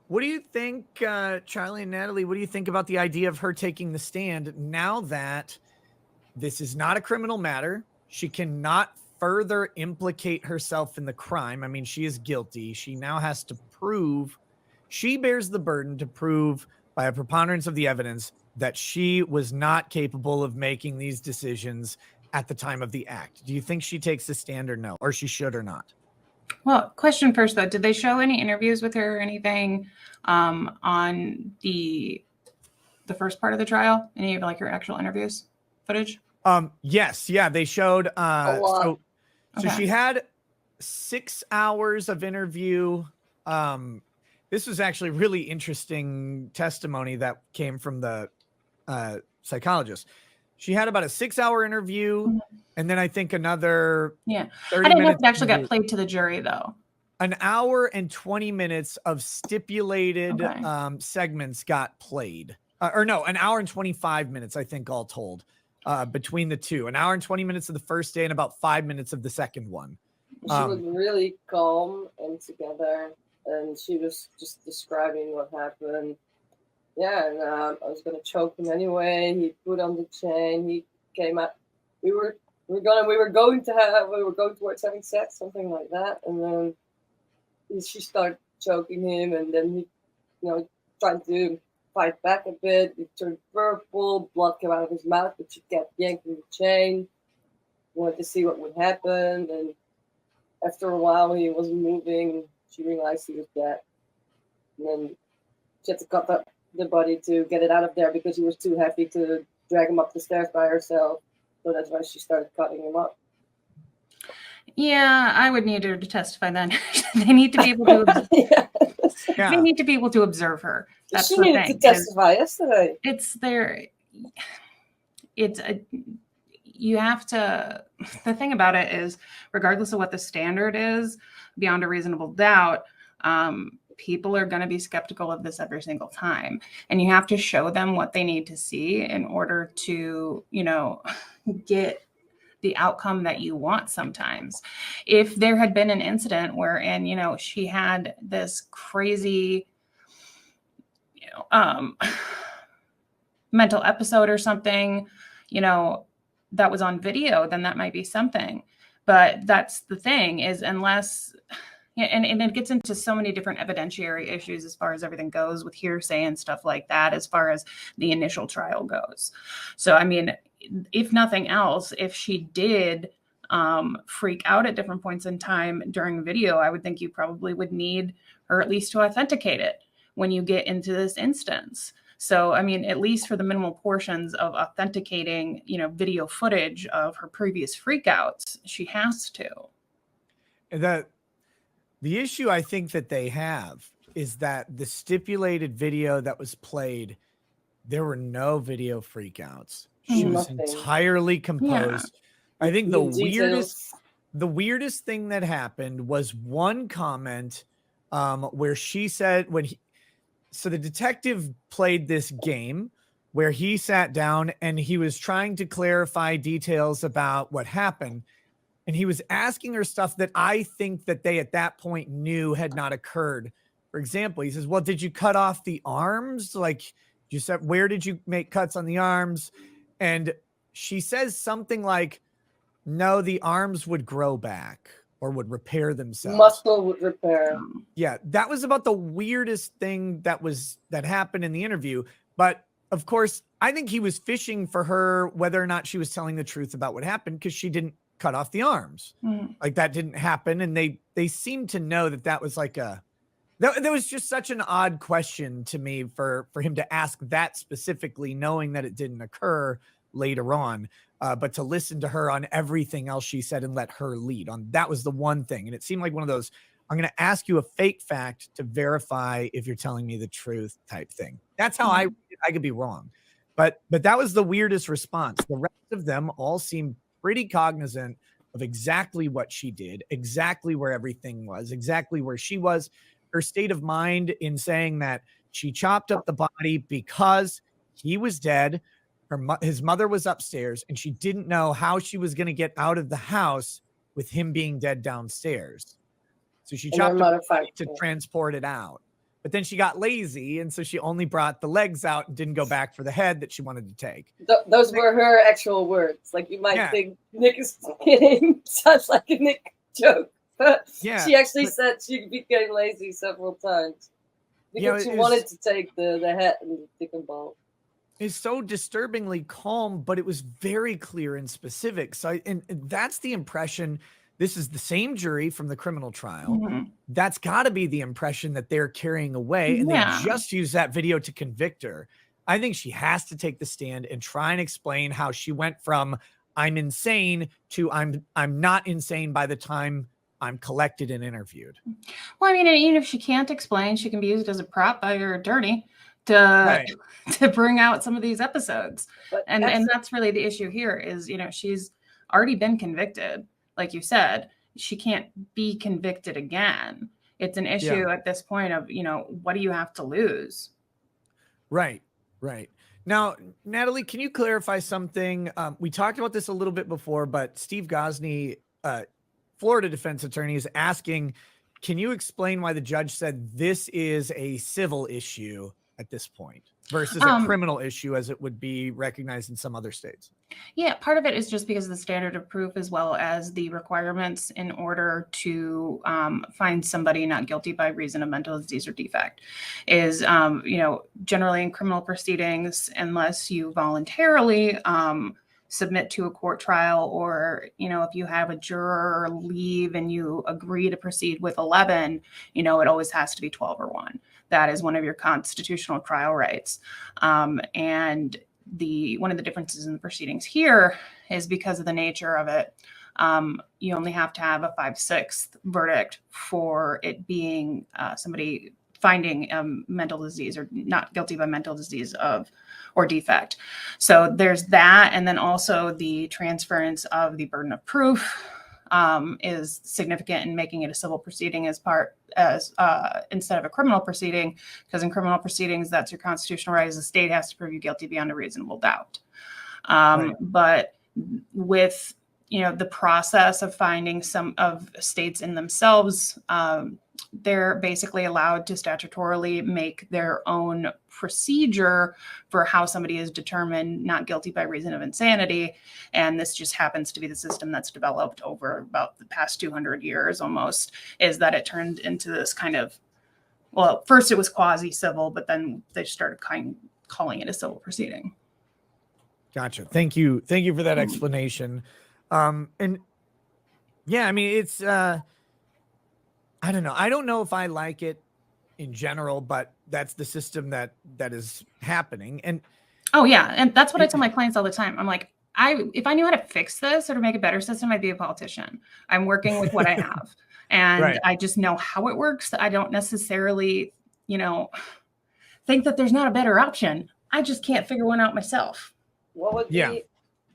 What do you think, Charlie and Natalie? What do you think about the idea of her taking the stand now that this is not a criminal matter? She cannot further implicate herself in the crime. I mean, she is guilty. She now has to prove, she bears the burden to prove by a preponderance of the evidence that she was not capable of making these decisions at the time of the act. Do you think she takes the stand or no, or she should or not? Well, question first though, did they show any interviews with her or anything on the first part of the trial? Any of like her actual interviews footage? Yes, yeah, they showed A lot. So she had 6 hours of interview. This was actually really interesting testimony that came from the psychologist. She had about a 6-hour interview, and then I think another 30 I didn't know if minutes. it actually got played to the jury though. An hour and 20 minutes of stipulated segments got played. Or no, an hour and 25 minutes, I think, all told, between the two. An hour and 20 minutes of the first day and about 5 minutes of the second one. She was really calm and together, and she was just describing what happened. Yeah, and I was gonna choke him anyway. He put on the chain. He came out. We were going towards having sex, something like that, and then she started choking him, and then he, tried to fight back a bit. He turned purple, blood came out of his mouth, but she kept yanking the chain. Wanted to see what would happen, and after a while he wasn't moving. She realized he was dead, and then she had to cut up the body to get it out of there because he was too heavy to drag him up the stairs by herself. So that's why she started cutting him up. Yeah, I would need her to testify then. They need to be able to. They need to be able to observe her. That's she needed to testify yesterday. You have to. The thing about it is, regardless of what the standard is, beyond a reasonable doubt, people are going to be skeptical of this every single time, and you have to show them what they need to see in order to, get the outcome that you want. Sometimes if there had been an incident wherein, she had this crazy, mental episode or something, that was on video, then that might be something. But that's the thing is, unless, and it gets into so many different evidentiary issues as far as everything goes with hearsay and stuff like that, as far as the initial trial goes. So, I mean, if nothing else, if she did freak out at different points in time during video, I would think you probably would need her at least to authenticate it when you get into this instance. So, I mean, at least for the minimal portions of authenticating, video footage of her previous freakouts, she has to. The issue I think that they have is that the stipulated video that was played, there were no video freakouts. She was entirely composed. Yeah. I think the weirdest thing that happened was one comment where she said so the detective played this game where he sat down and he was trying to clarify details about what happened. And he was asking her stuff that I think that they at that point knew had not occurred. For example, he says, well, did you cut off the arms? Like you said, where did you make cuts on the arms? And she says something like, no, the arms would grow back or would repair themselves. Muscle would repair. Yeah, that was about the weirdest thing that happened in the interview. But of course, I think he was fishing for her, whether or not she was telling the truth about what happened, because she didn't cut off the arms. Like that didn't happen. And they seemed to know that was like that was just such an odd question to me for him to ask that specifically, knowing that it didn't occur later on. But to listen to her on everything else she said and let her lead on, that was the one thing. And it seemed like one of those, I'm going to ask you a fake fact to verify if you're telling me the truth type thing. That's how I could be wrong. But that was the weirdest response. The rest of them all seemed pretty cognizant of exactly what she did, exactly where everything was, exactly where she was, her state of mind in saying that she chopped up the body because he was dead. His mother was upstairs and she didn't know how she was going to get out of the house with him being dead downstairs. So she chopped up the body to transport it out. but then she got lazy. And so she only brought the legs out and didn't go back for the head that she wanted to take. Those were her actual words. Like, you might Yeah. think Nick is kidding. Sounds like a Nick joke. But Yeah, she actually said she became lazy several times because she wanted to take the head and the chicken ball. It's so disturbingly calm, but it was very clear and specific. So, and that's the impression. This is the same jury from the criminal trial. That's got to be the impression that they're carrying away, and they just use that video to convict her. I think she has to take the stand and try and explain how she went from I'm insane to I'm not insane by the time I'm collected and interviewed. Well, I mean, even if she can't explain, she can be used as a prop by her attorney to bring out some of these episodes. And that's really the issue here is, she's already been convicted. Like you said, she can't be convicted again. It's an issue at this point of, what do you have to lose? Right. Now, Natalie, can you clarify something? We talked about this a little bit before, but Steve Gosney, Florida defense attorney, is asking, can you explain why the judge said this is a civil issue at this point versus a criminal issue as it would be recognized in some other states? Yeah, part of it is just because of the standard of proof as well as the requirements in order to find somebody not guilty by reason of mental disease or defect is, generally in criminal proceedings, unless you voluntarily submit to a court trial, or, if you have a juror leave and you agree to proceed with 11, it always has to be 12 or 1. That is one of your constitutional trial rights. And one of the differences in the proceedings here is because of the nature of it. You only have to have a 5/6 verdict for it being somebody finding mental disease or not guilty by mental disease or defect. So there's that. And then also the transference of the burden of proof is significant in making it a civil proceeding instead of a criminal proceeding, because in criminal proceedings, that's your constitutional right, as the state has to prove you guilty beyond a reasonable doubt. But with, the process of finding some of states in themselves, they're basically allowed to statutorily make their own procedure for how somebody is determined not guilty by reason of insanity. And this just happens to be the system that's developed over about the past 200 years almost, is that it turned into this kind of, well, first it was quasi-civil, but then they started calling it a civil proceeding. Gotcha. Thank you for that explanation. And yeah, I mean, it's, I don't know. I don't know if I like it in general, but that's the system that is happening. And oh yeah. And that's what I tell my clients all the time. I'm like, if I knew how to fix this or to make a better system, I'd be a politician. I'm working with what I have and I just know how it works. I don't necessarily, think that there's not a better option. I just can't figure one out myself. What would be,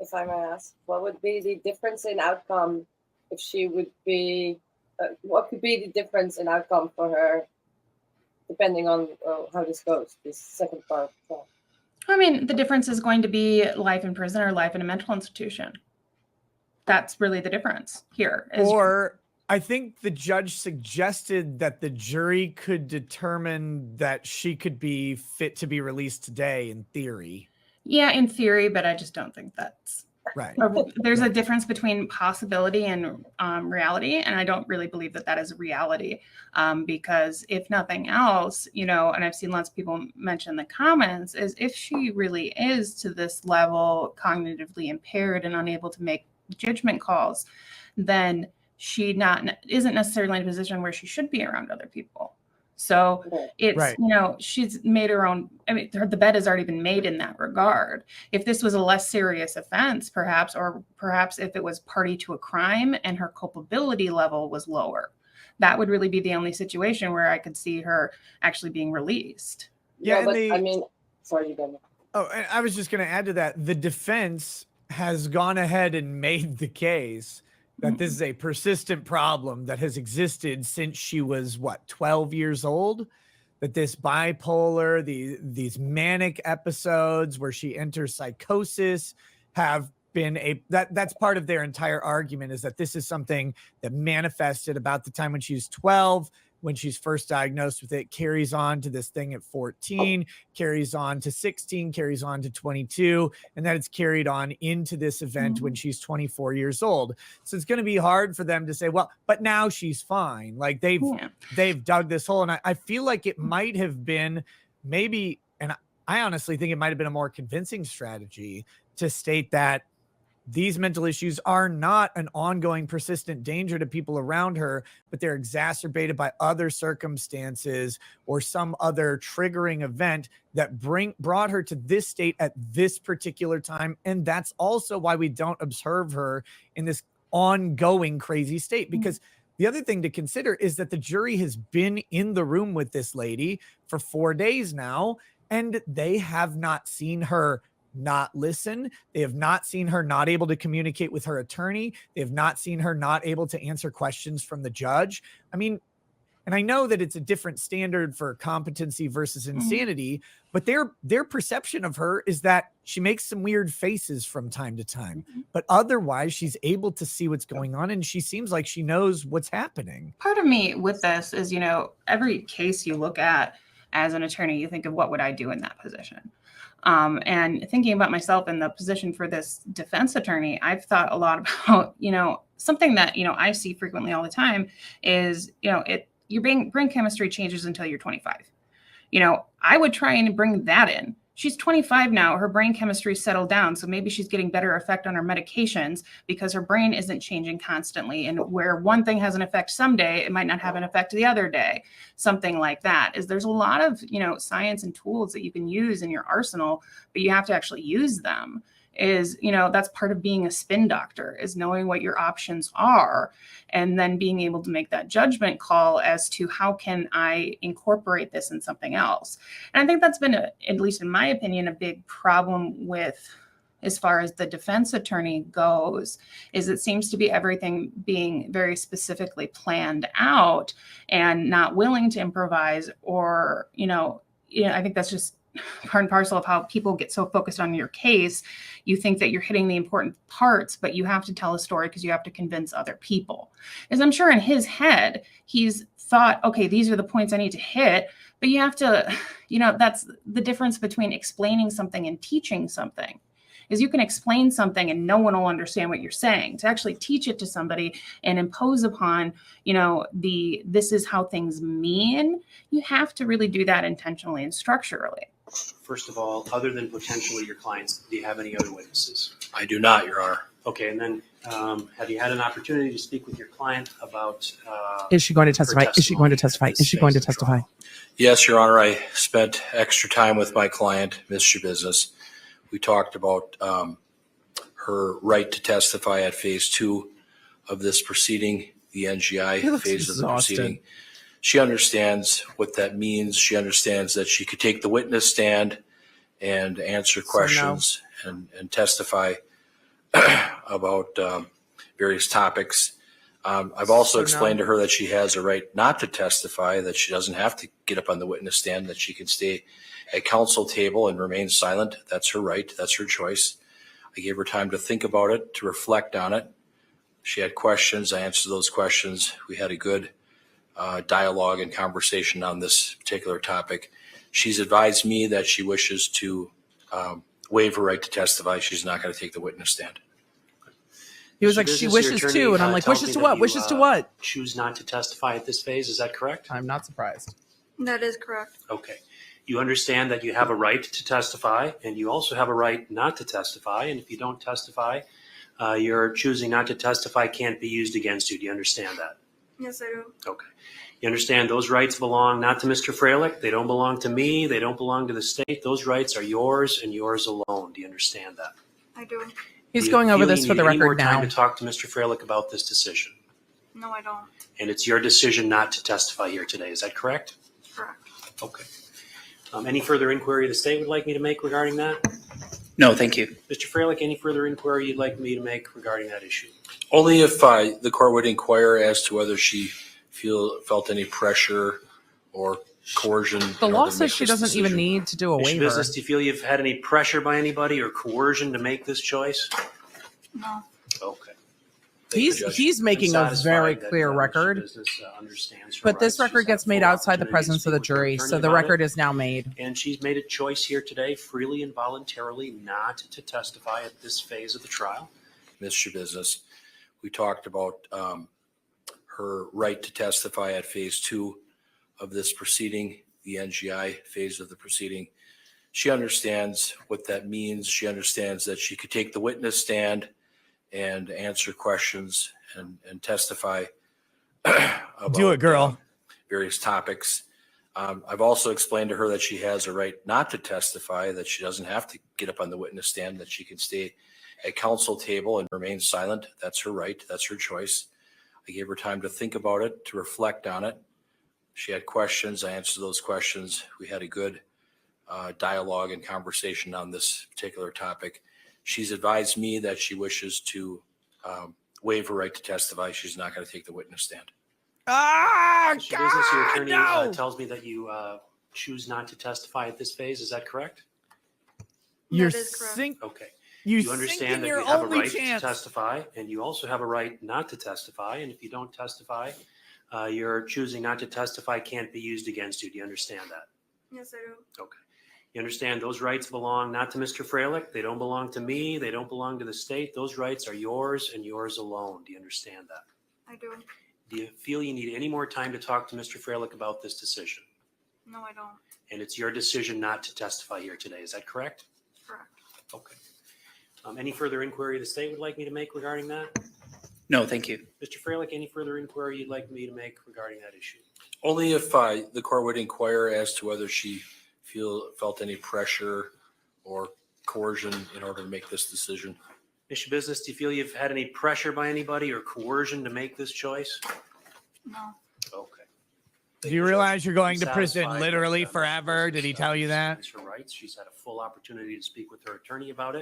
if I may ask, what would be the difference in outcome if she would be, what could be the difference in outcome for her, depending on how this goes, this second part? I mean, the difference is going to be life in prison or life in a mental institution. That's really the difference here. Or I think the judge suggested that the jury could determine that she could be fit to be released today in theory. Yeah, in theory, but I just don't think that's right. There's a difference between possibility and reality. And I don't really believe that is a reality because if nothing else, and I've seen lots of people mention in the comments, is if she really is to this level cognitively impaired and unable to make judgment calls, then she isn't necessarily in a position where she should be around other people. So it's, she's made her own, the bed has already been made in that regard. If this was a less serious offense, perhaps if it was party to a crime and her culpability level was lower, that would really be the only situation where I could see her actually being released. Yeah, but sorry, you go. Oh, and I was just going to add to that. The defense has gone ahead and made the case that this is a persistent problem that has existed since she was 12 years old, that this bipolar, these manic episodes where she enters psychosis have been that's part of their entire argument, is that this is something that manifested about the time when she was 12, when she's first diagnosed with it, carries on to this thing at 14, carries on to 16, carries on to 22, and then it's carried on into this event when she's 24 years old. So it's going to be hard for them to say, well, but now she's fine. Like they've dug this hole. And I feel like it might have been maybe, and I honestly think it might have been a more convincing strategy to state that these mental issues are not an ongoing, persistent danger to people around her, but they're exacerbated by other circumstances or some other triggering event that brought her to this state at this particular time. And that's also why we don't observe her in this ongoing crazy state. Because the other thing to consider is that the jury has been in the room with this lady for 4 days now, and they have not seen her not listen. They have not seen her not able to communicate with her attorney. They have not seen her not able to answer questions from the judge. I mean, and I know that it's a different standard for competency versus insanity, but their perception of her is that she makes some weird faces from time to time, but otherwise she's able to see what's going on, and she seems like she knows what's happening. Part of me with this is, every case you look at as an attorney, you think of what would I do in that position? And thinking about myself in the position for this defense attorney, I've thought a lot about, something that, I see frequently all the time is, your brain chemistry changes until you're 25. I would try and bring that in. She's 25 now. Her brain chemistry settled down. So maybe she's getting better effect on her medications because her brain isn't changing constantly. And where one thing has an effect someday, it might not have an effect the other day. Something like that is there's a lot of, science and tools that you can use in your arsenal, but you have to actually use them. That's part of being a spin doctor, is knowing what your options are and then being able to make that judgment call as to how can I incorporate this in something else. And I think that's been, at least in my opinion, a big problem with, as far as the defense attorney goes, is it seems to be everything being very specifically planned out and not willing to improvise, or, I think that's just part and parcel of how people get so focused on your case. You think that you're hitting the important parts, but you have to tell a story because you have to convince other people. As I'm sure in his head, he's thought, okay, these are the points I need to hit, but you have to, that's the difference between explaining something and teaching something. Is you can explain something and no one will understand what you're saying. To actually teach it to somebody and impose upon, this is how things mean, you have to really do that intentionally and structurally. First of all, other than potentially your clients, do you have any other witnesses? I do not, Your Honor. Okay, and then have you had an opportunity to speak with your client about is she going to testify? Is she going to testify? Is she going to testify? Yes, Your Honor. I spent extra time with my client, Ms. Schabusiness. We talked about her right to testify at phase 2 of this proceeding, the NGI phase of the proceeding. She understands what that means. She understands that she could take the witness stand and answer questions and testify about various topics. I've also explained to her that she has a right not to testify, that she doesn't have to get up on the witness stand, that she can stay at counsel table and remain silent. That's her right. That's her choice. I gave her time to think about it, to reflect on it. She had questions. I answered those questions. We had a good dialogue and conversation on this particular topic. She's advised me that she wishes to waive her right to testify. She's not going to take the witness stand. He was like, she wishes to, and I'm like, wishes to what? Wishes to what? Choose not to testify at this phase. Is that correct? I'm not surprised. That is correct. Okay. You understand that you have a right to testify, and you also have a right not to testify. And if you don't testify, your choosing not to testify can't be used against you. Do you understand that? Yes, I do. Okay. You understand those rights belong not to Mr. Freilich. They don't belong to me. They don't belong to the state. Those rights are yours and yours alone. Do you understand that? I do. He's going over this for the record now. Do you need any more time to talk to Mr. Freilich about this decision? No, I don't. And it's your decision not to testify here today. Is that correct? Correct. Okay. Any further inquiry the state would like me to make regarding that? No, thank you. Mr. Freilich, any further inquiry you'd like me to make regarding that issue? Only if the court would inquire as to whether she felt any pressure or coercion. The law says she doesn't even need to do a waiver. Business, do you feel you've had any pressure by anybody or coercion to make this choice? No. Okay. He's making a very clear record. But this record gets made outside the presence of the jury, so the record is now made. And she's made a choice here today, freely and voluntarily, not to testify at this phase of the trial. Ms. Schabusiness, we talked about her right to testify at phase 2 of this proceeding, the NGI phase of the proceeding. She understands what that means. She understands that she could take the witness stand and answer questions and testify about Do it, girl. Various topics. I've also explained to her that she has a right not to testify, that she doesn't have to get up on the witness stand, that she can stay at counsel table and remain silent. That's her right. That's her choice. I gave her time to think about it, to reflect on it. She had questions. I answered those questions. We had a good dialogue and conversation on this particular topic. She's advised me that she wishes to waive her right to testify. She's not going to take the witness stand. Ah, Mr. Business, your God, attorney no! tells me that you choose not to testify at this phase. Is that correct? You're That is correct. Okay. you You understand that your you have a only right chance. to testify, and you also have a right not to testify. And if you don't testify, your choosing not to testify can't be used against you. Do you understand that? Yes, I do. Okay. You understand those rights belong not to Mr. Freilich. They don't belong to me. They don't belong to the state. Those rights are yours and yours alone. Do you understand that? I do. Do you feel you need any more time to talk to Mr. Freilich about this decision? No, I don't. And it's your decision not to testify here today. Is that correct? Correct. Okay. Any further inquiry the state would like me to make regarding that? No, thank you. Mr. Freilich, any further inquiry you'd like me to make regarding that issue? Only if the court would inquire as to whether she felt any pressure or coercion in order to make this decision. Mr. Business, do you feel you've had any pressure by anybody or coercion to make this choice? No. Okay. Do you realize you're going to I'm prison satisfied literally with, forever? Did he tell you that? Her rights. She's had a full opportunity to speak with her attorney about it.